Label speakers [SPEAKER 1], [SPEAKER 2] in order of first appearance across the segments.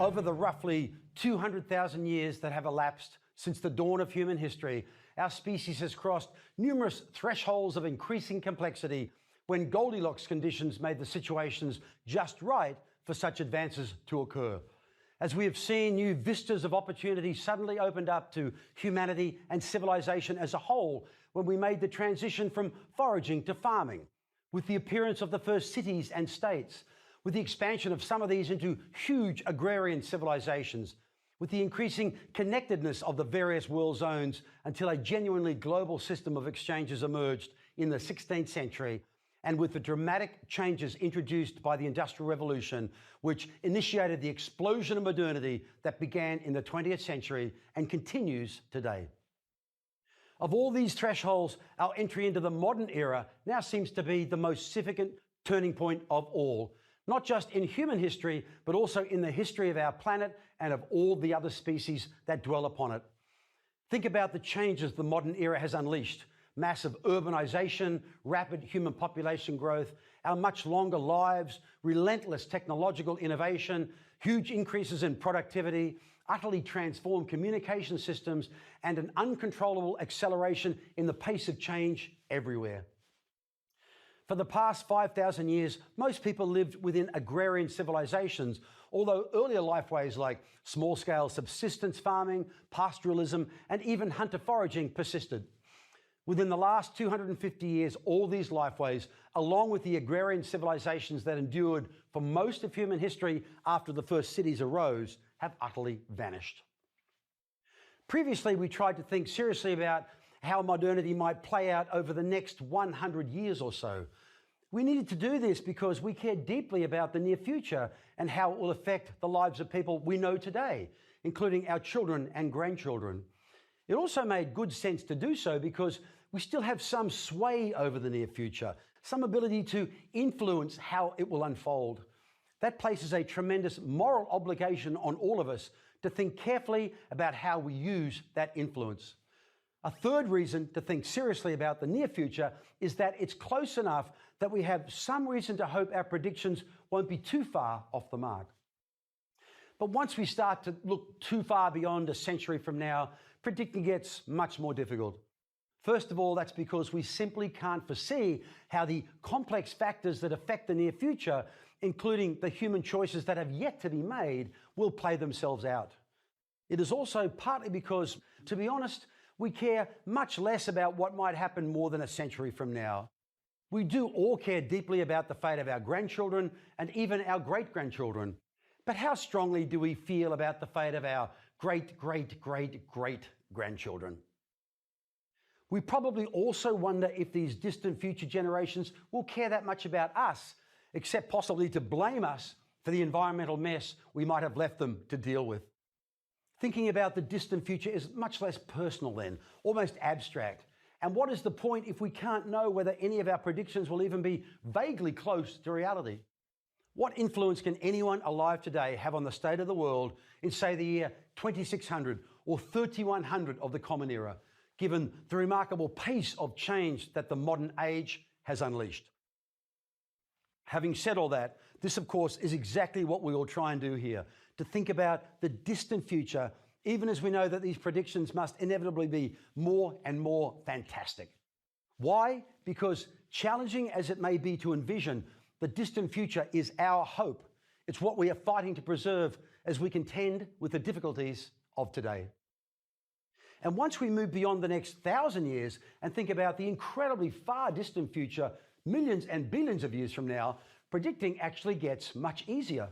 [SPEAKER 1] Over the roughly 200,000 years that have elapsed since the dawn of human history, our species has crossed numerous thresholds of increasing complexity when Goldilocks conditions made the situations just right for such advances to occur. As we have seen, new vistas of opportunity suddenly opened up to humanity and civilization as a whole when we made the transition from foraging to farming, with the appearance of the first cities and states, with the expansion of some of these into huge agrarian civilizations, with the increasing connectedness of the various world zones until a genuinely global system of exchanges emerged in the 16th century, and with the dramatic changes introduced by the Industrial Revolution, which initiated the explosion of modernity that began in the 20th century and continues today. Of all these thresholds, our entry into the modern era now seems to be the most significant turning point of all, not just in human history, but also in the history of our planet and of all the other species that dwell upon it. Think about the changes the modern era has unleashed: massive urbanization, rapid human population growth, our much longer lives, relentless technological innovation, huge increases in productivity, utterly transformed communication systems, and an uncontrollable acceleration in the pace of change everywhere. For the past 5,000 years, most people lived within agrarian civilizations, although earlier lifeways like small-scale subsistence farming, pastoralism, and even hunter-foraging persisted. Within the last 250 years, all these lifeways, along with the agrarian civilizations that endured for most of human history after the first cities arose, have utterly vanished. Previously, we tried to think seriously about how modernity might play out over the next 100 years or so. We needed to do this because we cared deeply about the near future and how it will affect the lives of people we know today, including our children and grandchildren. It also made good sense to do so because we still have some sway over the near future, some ability to influence how it will unfold. That places a tremendous moral obligation on all of us to think carefully about how we use that influence. A third reason to think seriously about the near future is that it's close enough that we have some reason to hope our predictions won't be too far off the mark. But once we start to look too far beyond a century from now, predicting gets much more difficult. First of all, that's because we simply can't foresee how the complex factors that affect the near future, including the human choices that have yet to be made, will play themselves out. It is also partly because, to be honest, we care much less about what might happen more than a century from now. We do all care deeply about the fate of our grandchildren and even our great-grandchildren. But how strongly do we feel about the fate of our great-great-great-great-grandchildren? We probably also wonder if these distant future generations will care that much about us, except possibly to blame us for the environmental mess we might have left them to deal with. Thinking about the distant future is much less personal then, almost abstract. And what is the point if we can't know whether any of our predictions will even be vaguely close to reality? What influence can anyone alive today have on the state of the world in, say, the year 2600 or 3100 of the Common Era, given the remarkable pace of change that the modern age has unleashed? Having said all that, this, of course, is exactly what we will try and do here, to think about the distant future, even as we know that these predictions must inevitably be more and more fantastic. Why? Because challenging as it may be to envision, the distant future is our hope. It's what we are fighting to preserve as we contend with the difficulties of today. And once we move beyond the next 1,000 years and think about the incredibly far distant future, millions and billions of years from now, predicting actually gets much easier.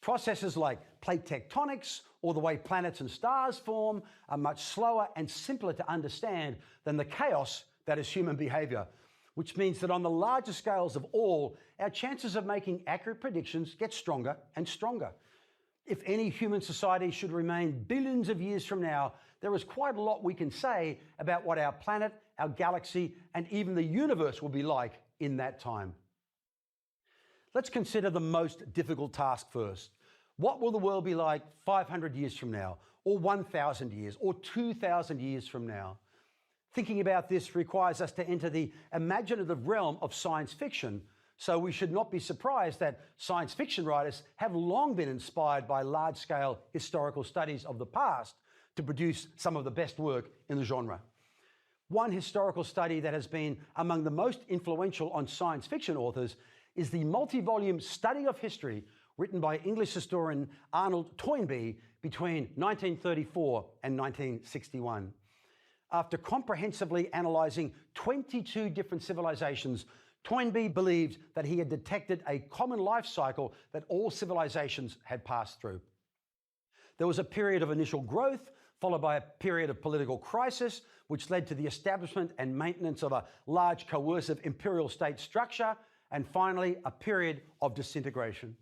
[SPEAKER 1] Processes like plate tectonics or the way planets and stars form are much slower and simpler to understand than the chaos that is human behavior, which means that on the larger scales of all, our chances of making accurate predictions get stronger and stronger. If any human society should remain billions of years from now, there is quite a lot we can say about what our planet, our galaxy, and even the universe will be like in that time. Let's consider the most difficult task first. What will the world be like 500 years from now, or 1,000 years, or 2,000 years from now? Thinking about this requires us to enter the imaginative realm of science fiction, So we should not be surprised that science fiction writers have long been inspired by large-scale historical studies of the past to produce some of the best work in the genre. One historical study that has been among the most influential on science fiction authors is the multi-volume study of history written by English historian Arnold Toynbee between 1934 and 1961. After comprehensively analysing 22 different civilizations, Toynbee believed that he had detected a common life cycle that all civilizations had passed through. There was a period of initial growth, followed by a period of political crisis, which led to the establishment and maintenance of a large coercive imperial state structure, and finally a period of disintegration.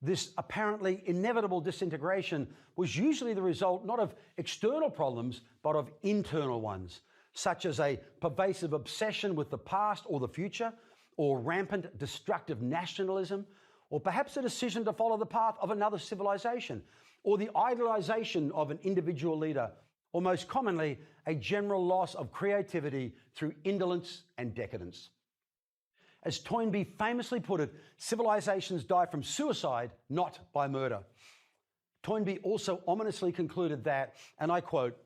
[SPEAKER 1] This apparently inevitable disintegration was usually the result not of external problems, but of internal ones, such as a pervasive obsession with the past or the future, or rampant destructive nationalism, or perhaps a decision to follow the path of another civilization, or the idolization of an individual leader, or most commonly, a general loss of creativity through indolence and decadence. As Toynbee famously put it, civilizations die from suicide, not by murder. Toynbee also ominously concluded that, and I quote,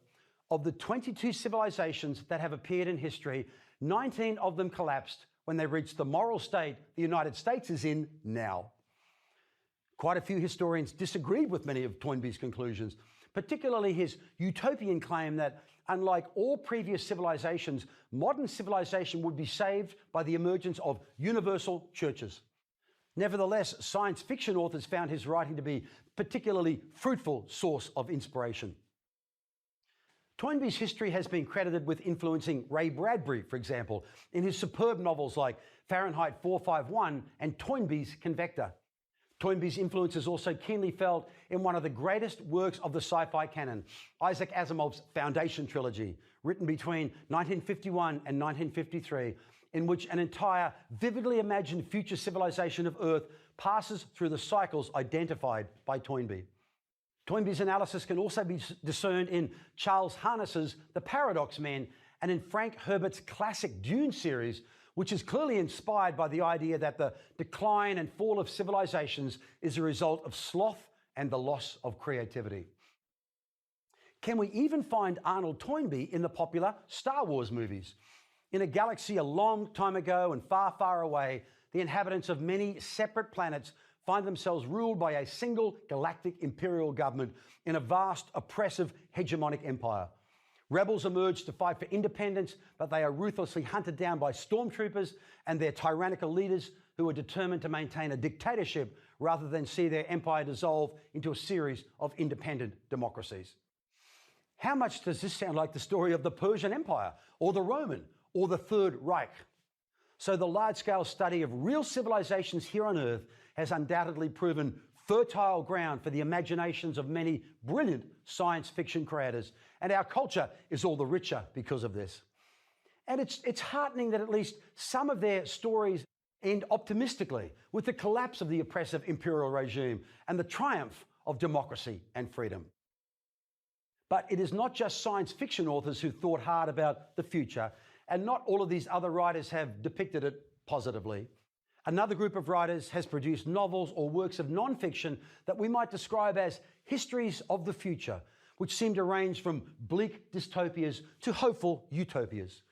[SPEAKER 1] "Of the 22 civilizations that have appeared in history, 19 of them collapsed when they reached the moral state the United States is in now." Quite a few historians disagreed with many of Toynbee's conclusions, particularly his utopian claim that, unlike all previous civilizations, modern civilization would be saved by the emergence of universal churches. Nevertheless, science fiction authors found his writing to be a particularly fruitful source of inspiration. Toynbee's history has been credited with influencing Ray Bradbury, for example, in his superb novels like Fahrenheit 451 and Toynbee's Convector. Toynbee's influence is also keenly felt in one of the greatest works of the sci-fi canon, Isaac Asimov's Foundation trilogy, written between 1951 and 1953, in which an entire vividly imagined future civilization of Earth passes through the cycles identified by Toynbee. Toynbee's analysis can also be discerned in Charles Harness's The Paradox Men and in Frank Herbert's classic Dune series, which is clearly inspired by the idea that the decline and fall of civilizations is a result of sloth and the loss of creativity. Can we even find Arnold Toynbee in the popular Star Wars movies? In a galaxy a long time ago and far, far away, the inhabitants of many separate planets find themselves ruled by a single galactic imperial government in a vast, oppressive, hegemonic empire. Rebels emerge to fight for independence, but they are ruthlessly hunted down by stormtroopers and their tyrannical leaders who are determined to maintain a dictatorship rather than see their empire dissolve into a series of independent democracies. How much does this sound like the story of the Persian Empire, or the Roman, or the Third Reich? So the large-scale study of real civilizations here on Earth has undoubtedly proven fertile ground for the imaginations of many brilliant science fiction creators, and our culture is all the richer because of this. And it's heartening that at least some of their stories end optimistically with the collapse of the oppressive imperial regime and the triumph of democracy and freedom. But it is not just science fiction authors who thought hard about the future, and not all of these other writers have depicted it positively. Another group of writers has produced novels or works of non-fiction that we might describe as histories of the future, which seem to range from bleak dystopias to hopeful utopias.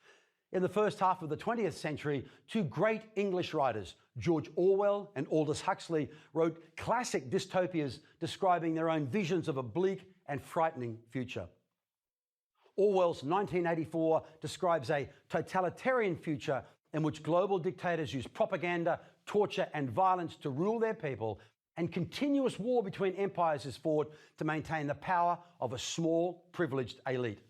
[SPEAKER 1] In the first half of the 20th century, two great English writers, George Orwell and Aldous Huxley, wrote classic dystopias describing their own visions of a bleak and frightening future. Orwell's 1984 describes a totalitarian future in which global dictators use propaganda, torture, and violence to rule their people, and continuous war between empires is fought to maintain the power of a small, privileged elite.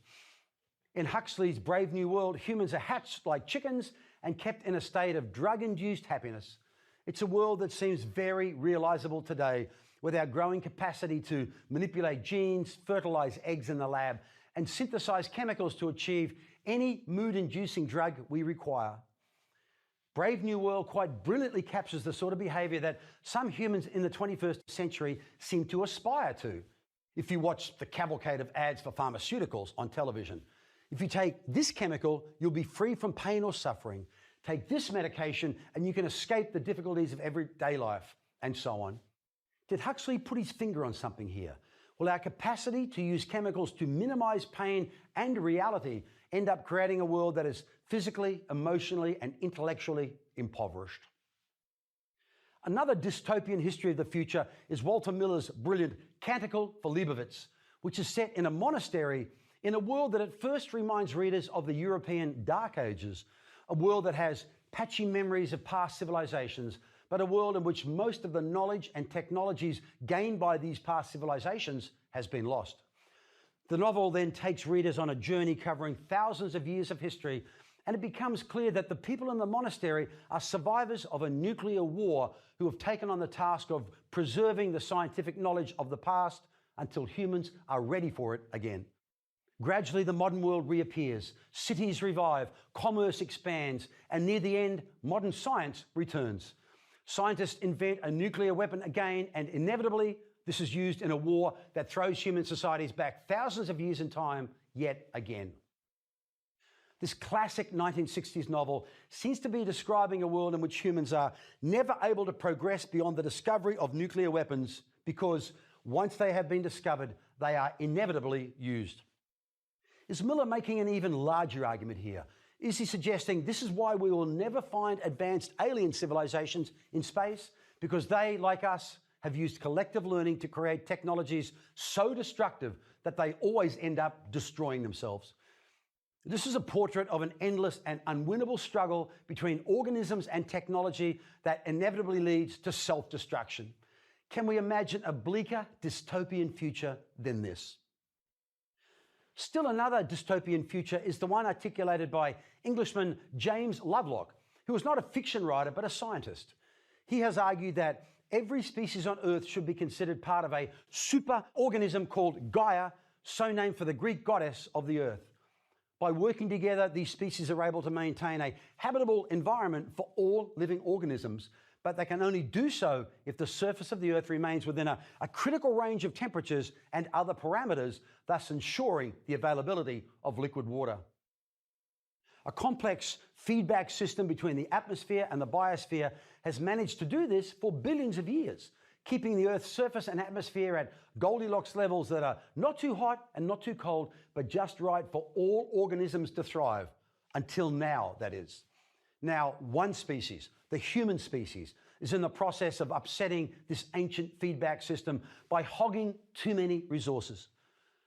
[SPEAKER 1] In Huxley's Brave New World, humans are hatched like chickens and kept in a state of drug-induced happiness. It's a world that seems very realizable today, with our growing capacity to manipulate genes, fertilize eggs in the lab, and synthesize chemicals to achieve any mood-inducing drug we require. Brave New World quite brilliantly captures the sort of behavior that some humans in the 21st century seem to aspire to. If you watch the cavalcade of ads for pharmaceuticals on television, if you take this chemical, you'll be free from pain or suffering. Take this medication and you can escape the difficulties of everyday life, and so on. Did Huxley put his finger on something here? Will our capacity to use chemicals to minimize pain and reality end up creating a world that is physically, emotionally, and intellectually impoverished? Another dystopian history of the future is Walter Miller's brilliant Canticle for Leibowitz, which is set in a monastery in a world that at first reminds readers of the European Dark Ages, a world that has patchy memories of past civilizations, but a world in which most of the knowledge and technologies gained by these past civilizations has been lost. The novel then takes readers on a journey covering thousands of years of history, and it becomes clear that the people in the monastery are survivors of a nuclear war who have taken on the task of preserving the scientific knowledge of the past until humans are ready for it again. Gradually, the modern world reappears, cities revive, commerce expands, and near the end, modern science returns. Scientists invent a nuclear weapon again, and inevitably, this is used in a war that throws human societies back thousands of years in time yet again. This classic 1960s novel seems to be describing a world in which humans are never able to progress beyond the discovery of nuclear weapons because once they have been discovered, they are inevitably used. Is Miller making an even larger argument here? Is he suggesting this is why we will never find advanced alien civilizations in space? Because they, like us, have used collective learning to create technologies so destructive that they always end up destroying themselves. This is a portrait of an endless and unwinnable struggle between organisms and technology that inevitably leads to self-destruction. Can we imagine a bleaker dystopian future than this? Still another dystopian future is the one articulated by Englishman James Lovelock, who was not a fiction writer but a scientist. He has argued that every species on Earth should be considered part of a superorganism called Gaia, so named for the Greek goddess of the Earth. By working together, these species are able to maintain a habitable environment for all living organisms, but they can only do so if the surface of the Earth remains within a critical range of temperatures and other parameters, thus ensuring the availability of liquid water. A complex feedback system between the atmosphere and the biosphere has managed to do this for billions of years, keeping the Earth's surface and atmosphere at Goldilocks levels that are not too hot and not too cold, but just right for all organisms to thrive. Until now, that is. Now, one species, the human species, is in the process of upsetting this ancient feedback system by hogging too many resources.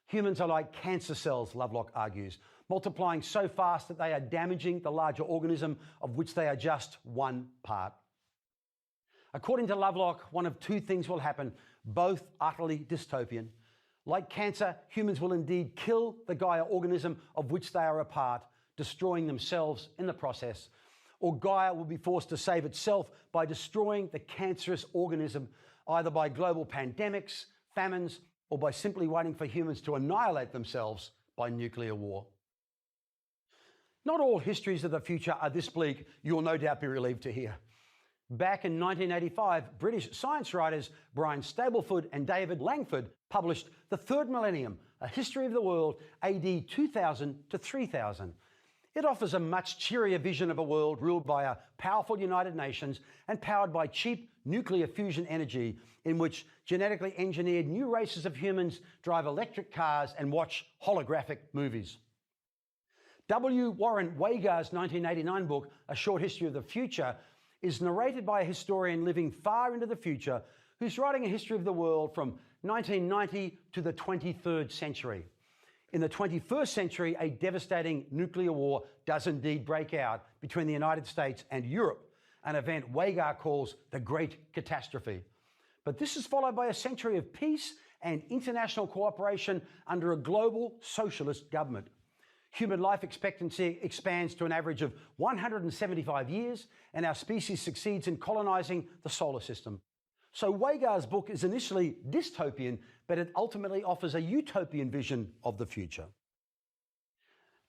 [SPEAKER 1] Humans are like cancer cells, Lovelock argues, multiplying so fast that they are damaging the larger organism of which they are just one part. According to Lovelock, one of two things will happen, both utterly dystopian. Like cancer, humans will indeed kill the Gaia organism of which they are a part, destroying themselves in the process. Or Gaia will be forced to save itself by destroying the cancerous organism, either by global pandemics, famines, or by simply waiting for humans to annihilate themselves by nuclear war. Not all histories of the future are this bleak, you'll no doubt be relieved to hear. Back in 1985, British science writers Brian Stableford and David Langford published The Third Millennium, A History of the World, AD 2000 to 3000. It offers a much cheerier vision of a world ruled by a powerful United Nations and powered by cheap nuclear fusion energy, in which genetically engineered new races of humans drive electric cars and watch holographic movies. W. Warren Wagar's 1989 book, A Short History of the Future, is narrated by a historian living far into the future who's writing a history of the world from 1990 to the 23rd century. In the 21st century, a devastating nuclear war does indeed break out between the United States and Europe, an event Wagar calls the Great Catastrophe. But this is followed by a century of peace and international cooperation under a global socialist government. Human life expectancy expands to an average of 175 years, and our species succeeds in colonizing the solar system. So Wagar's book is initially dystopian, but it ultimately offers a utopian vision of the future.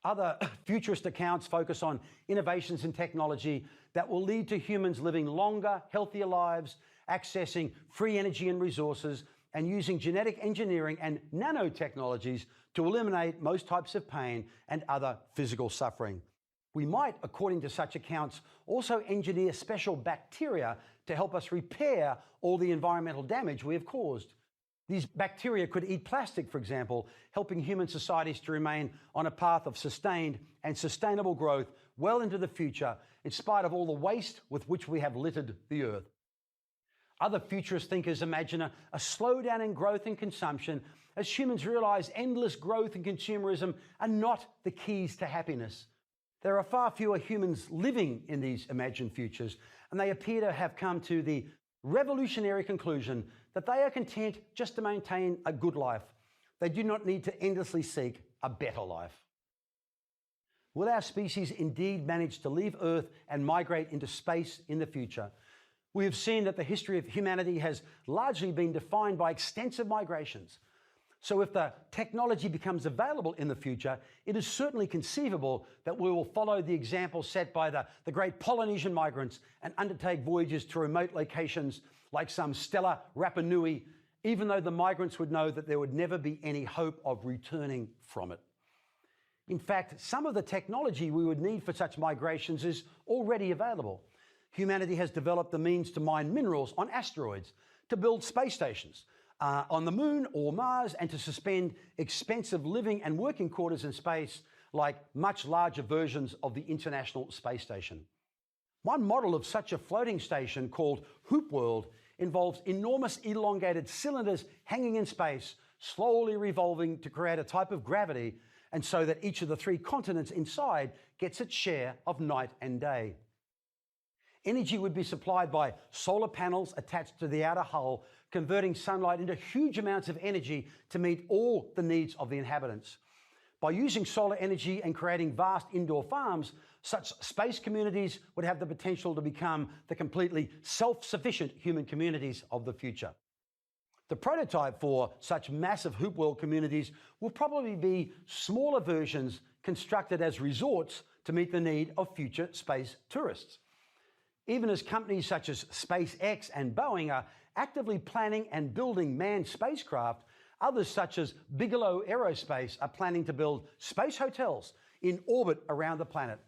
[SPEAKER 1] Other futurist accounts focus on innovations in technology that will lead to humans living longer, healthier lives, accessing free energy and resources, and using genetic engineering and nanotechnologies to eliminate most types of pain and other physical suffering. We might, according to such accounts, also engineer special bacteria to help us repair all the environmental damage we have caused. These bacteria could eat plastic, for example, helping human societies to remain on a path of sustained and sustainable growth well into the future, in spite of all the waste with which we have littered the earth. Other futurist thinkers imagine a slowdown in growth and consumption as humans realize endless growth and consumerism are not the keys to happiness. There are far fewer humans living in these imagined futures, and they appear to have come to the revolutionary conclusion that they are content just to maintain a good life. They do not need to endlessly seek a better life. Will our species indeed manage to leave Earth and migrate into space in the future? We have seen that the history of humanity has largely been defined by extensive migrations. So if the technology becomes available in the future, it is certainly conceivable that we will follow the example set by the great Polynesian migrants and undertake voyages to remote locations like some stellar Rapa Nui, even though the migrants would know that there would never be any hope of returning from it. In fact, some of the technology we would need for such migrations is already available. Humanity has developed the means to mine minerals on asteroids, to build space stations on the moon or Mars, and to suspend expensive living and working quarters in space like much larger versions of the International Space Station. One model of such a floating station, called Hoop World, involves enormous elongated cylinders hanging in space, slowly revolving to create a type of gravity, and so that each of the 3 continents inside gets its share of night and day. Energy would be supplied by solar panels attached to the outer hull, converting sunlight into huge amounts of energy to meet all the needs of the inhabitants. By using solar energy and creating vast indoor farms, such space communities would have the potential to become the completely self-sufficient human communities of the future. The prototype for such massive Hoop World communities will probably be smaller versions constructed as resorts to meet the need of future space tourists. Even as companies such as SpaceX and Boeing are actively planning and building manned spacecraft, others such as Bigelow Aerospace are planning to build space hotels in orbit around the planet.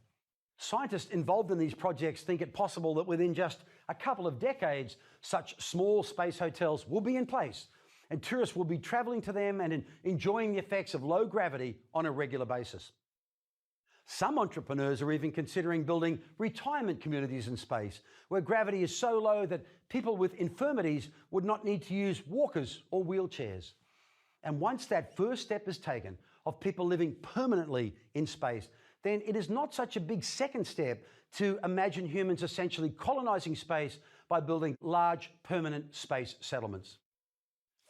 [SPEAKER 1] Scientists involved in these projects think it possible that within just a couple of decades, such small space hotels will be in place, and tourists will be traveling to them and enjoying the effects of low gravity on a regular basis. Some entrepreneurs are even considering building retirement communities in space, where gravity is so low that people with infirmities would not need to use walkers or wheelchairs. And once that first step is taken of people living permanently in space, then it is not such a big second step to imagine humans essentially colonizing space by building large permanent space settlements.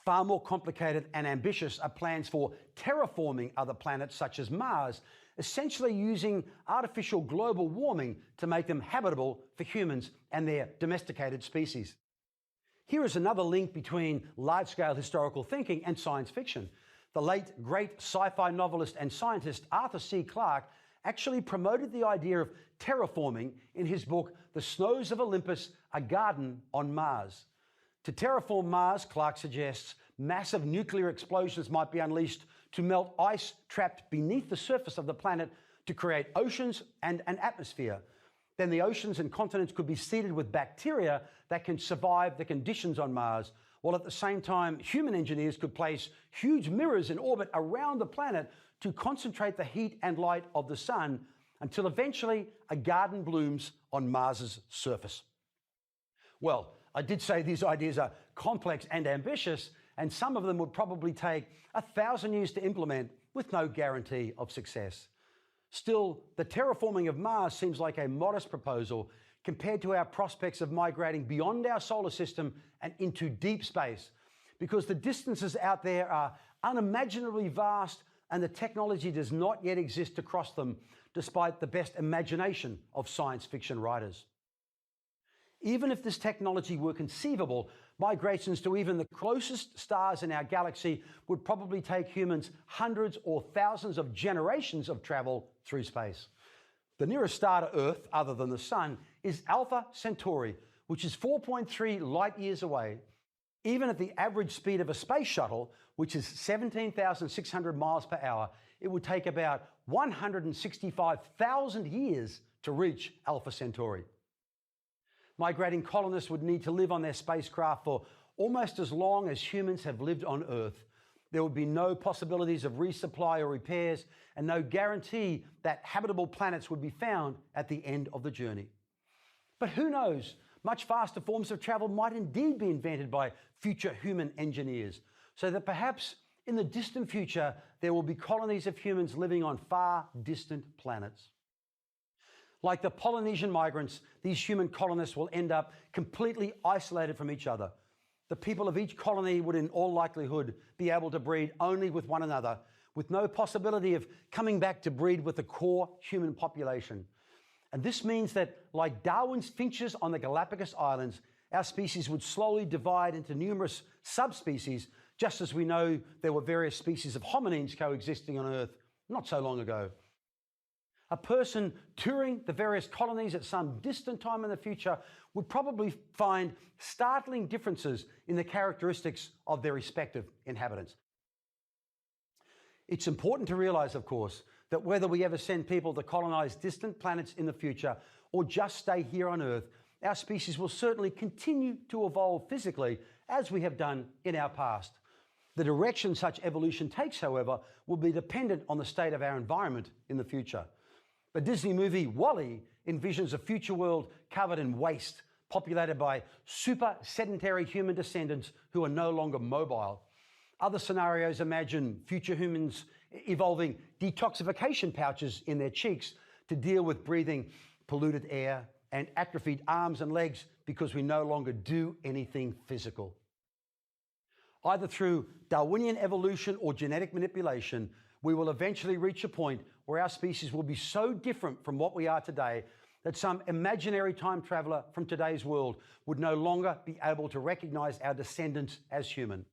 [SPEAKER 1] Far more complicated and ambitious are plans for terraforming other planets such as Mars, essentially using artificial global warming to make them habitable for humans and their domesticated species. Here is another link between large-scale historical thinking and science fiction. The late great sci-fi novelist and scientist Arthur C. Clarke actually promoted the idea of terraforming in his book, The Snows of Olympus, A Garden on Mars. To terraform Mars, Clarke suggests, massive nuclear explosions might be unleashed to melt ice trapped beneath the surface of the planet to create oceans and an atmosphere. Then the oceans and continents could be seeded with bacteria that can survive the conditions on Mars, while at the same time human engineers could place huge mirrors in orbit around the planet to concentrate the heat and light of the sun until eventually a garden blooms on Mars's surface. Well, I did say these ideas are complex and ambitious, and some of them would probably take 1,000 years to implement with no guarantee of success. Still, the terraforming of Mars seems like a modest proposal compared to our prospects of migrating beyond our solar system and into deep space, because the distances out there are unimaginably vast and the technology does not yet exist to cross them, despite the best imagination of science fiction writers. Even if this technology were conceivable, migrations to even the closest stars in our galaxy would probably take humans hundreds or thousands of generations of travel through space. The nearest star to Earth, other than the Sun, is Alpha Centauri, which is 4.3 light years away. Even at the average speed of a space shuttle, which is 17,600 miles per hour, it would take about 165,000 years to reach Alpha Centauri. Migrating colonists would need to live on their spacecraft for almost as long as humans have lived on Earth. There would be no possibilities of resupply or repairs, and no guarantee that habitable planets would be found at the end of the journey. But who knows? Much faster forms of travel might indeed be invented by future human engineers, so that perhaps in the distant future there will be colonies of humans living on far distant planets. Like the Polynesian migrants, these human colonists will end up completely isolated from each other. The people of each colony would in all likelihood be able to breed only with one another, with no possibility of coming back to breed with the core human population. And this means that, like Darwin's finches on the Galapagos Islands, our species would slowly divide into numerous subspecies, just as we know there were various species of hominins coexisting on Earth not so long ago. A person touring the various colonies at some distant time in the future would probably find startling differences in the characteristics of their respective inhabitants. It's important to realize, of course, that whether we ever send people to colonize distant planets in the future or just stay here on Earth, our species will certainly continue to evolve physically as we have done in our past. The direction such evolution takes, however, will be dependent on the state of our environment in the future. The Disney movie WALL-E envisions a future world covered in waste, populated by super sedentary human descendants who are no longer mobile. Other scenarios imagine future humans evolving detoxification pouches in their cheeks to deal with breathing polluted air, and atrophied arms and legs because we no longer do anything physical. Either through Darwinian evolution or genetic manipulation, we will eventually reach a point where our species will be so different from what we are today that some imaginary time traveler from today's world would no longer be able to recognize our descendants as human.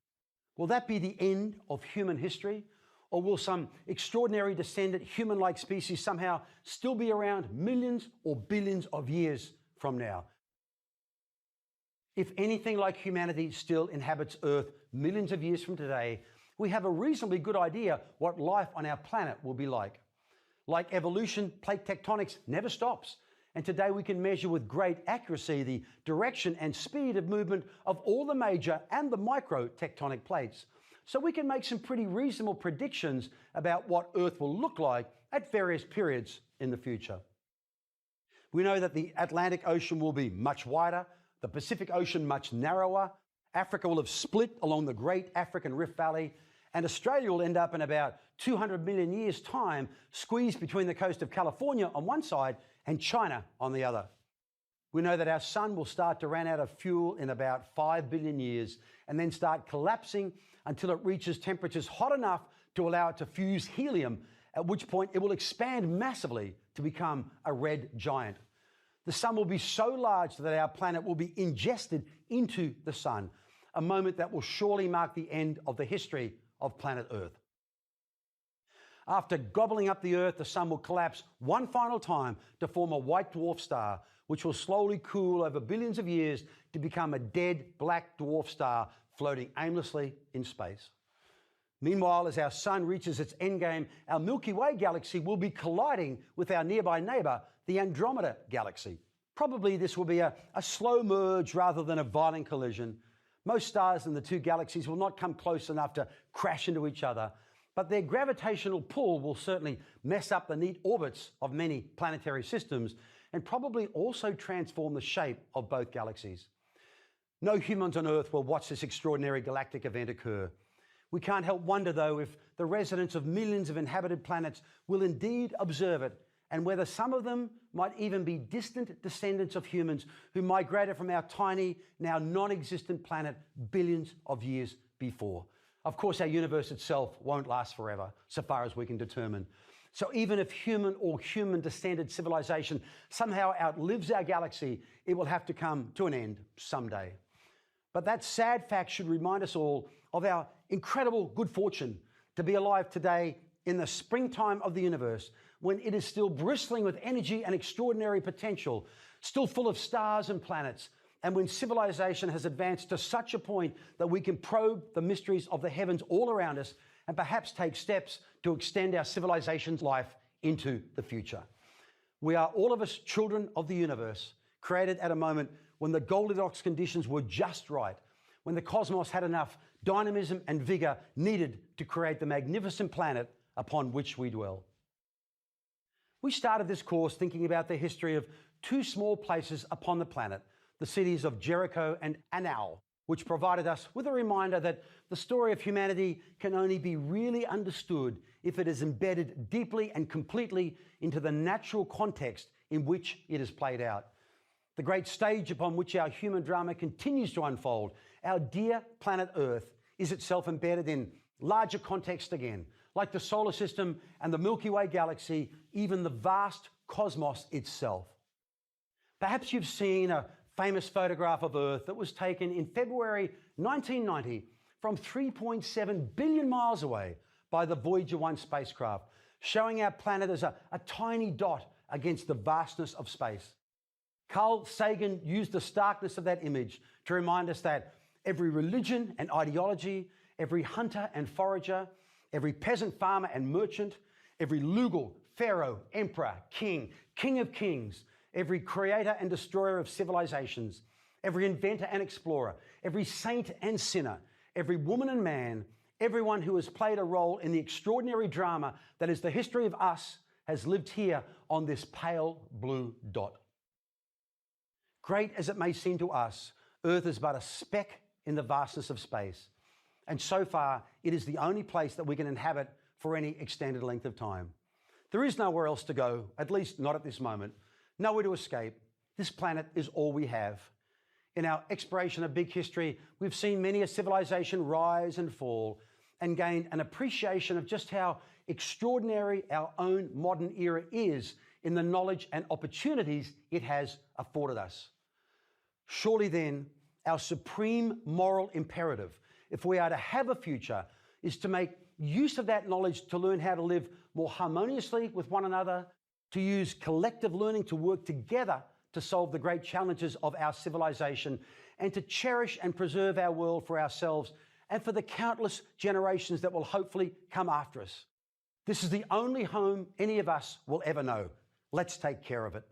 [SPEAKER 1] Will that be the end of human history? Or will some extraordinary descendant human-like species somehow still be around millions or billions of years from now? If anything like humanity still inhabits Earth millions of years from today, we have a reasonably good idea what life on our planet will be like. Like evolution, plate tectonics never stops, and today we can measure with great accuracy the direction and speed of movement of all the major and the micro tectonic plates. So we can make some pretty reasonable predictions about what Earth will look like at various periods in the future. We know that the Atlantic Ocean will be much wider, the Pacific Ocean much narrower, Africa will have split along the Great African Rift Valley, and Australia will end up in about 200 million years' time, squeezed between the coast of California on one side and China on the other. We know that our sun will start to run out of fuel in about 5 billion years and then start collapsing until it reaches temperatures hot enough to allow it to fuse helium, at which point it will expand massively to become a red giant. The sun will be so large that our planet will be ingested into the sun, a moment that will surely mark the end of the history of planet Earth. After gobbling up the Earth, the sun will collapse one final time to form a white dwarf star, which will slowly cool over billions of years to become a dead black dwarf star floating aimlessly in space. Meanwhile, as our sun reaches its endgame, our Milky Way galaxy will be colliding with our nearby neighbor, the Andromeda galaxy. Probably this will be a slow merge rather than a violent collision. Most stars in the two galaxies will not come close enough to crash into each other, but their gravitational pull will certainly mess up the neat orbits of many planetary systems and probably also transform the shape of both galaxies. No humans on Earth will watch this extraordinary galactic event occur. We can't help wonder, though, if the residents of millions of inhabited planets will indeed observe it, and whether some of them might even be distant descendants of humans who migrated from our tiny, now non-existent planet billions of years before. Of course, our universe itself won't last forever, so far as we can determine. So even if human or human-descended civilization somehow outlives our galaxy, it will have to come to an end someday. But that sad fact should remind us all of our incredible good fortune to be alive today in the springtime of the universe, when it is still bristling with energy and extraordinary potential, still full of stars and planets, and when civilization has advanced to such a point that we can probe the mysteries of the heavens all around us and perhaps take steps to extend our civilization's life into the future. We are all of us children of the universe, created at a moment when the Goldilocks conditions were just right, when the cosmos had enough dynamism and vigor needed to create the magnificent planet upon which we dwell. We started this course thinking about the history of two small places upon the planet, the cities of Jericho and Anau, which provided us with a reminder that the story of humanity can only be really understood if it is embedded deeply and completely into the natural context in which it is played out. The great stage upon which our human drama continues to unfold, our dear planet Earth, is itself embedded in larger context again, like the solar system and the Milky Way galaxy, even the vast cosmos itself. Perhaps you've seen a famous photograph of Earth that was taken in February 1990 from 3.7 billion miles away by the Voyager 1 spacecraft, showing our planet as a tiny dot against the vastness of space. Carl Sagan used the starkness of that image to remind us that every religion and ideology, every hunter and forager, every peasant farmer and merchant, every Lugal, pharaoh, emperor, king, king of kings, every creator and destroyer of civilizations, every inventor and explorer, every saint and sinner, every woman and man, everyone who has played a role in the extraordinary drama that is the history of us has lived here on this pale blue dot. Great as it may seem to us, Earth is but a speck in the vastness of space. And so far, it is the only place that we can inhabit for any extended length of time. There is nowhere else to go, at least not at this moment. Nowhere to escape. This planet is all we have. In our exploration of big history, we've seen many a civilization rise and fall and gained an appreciation of just how extraordinary our own modern era is in the knowledge and opportunities it has afforded us. Surely then, our supreme moral imperative, if we are to have a future, is to make use of that knowledge to learn how to live more harmoniously with one another, to use collective learning to work together to solve the great challenges of our civilization, and to cherish and preserve our world for ourselves and for the countless generations that will hopefully come after us. This is the only home any of us will ever know. Let's take care of it.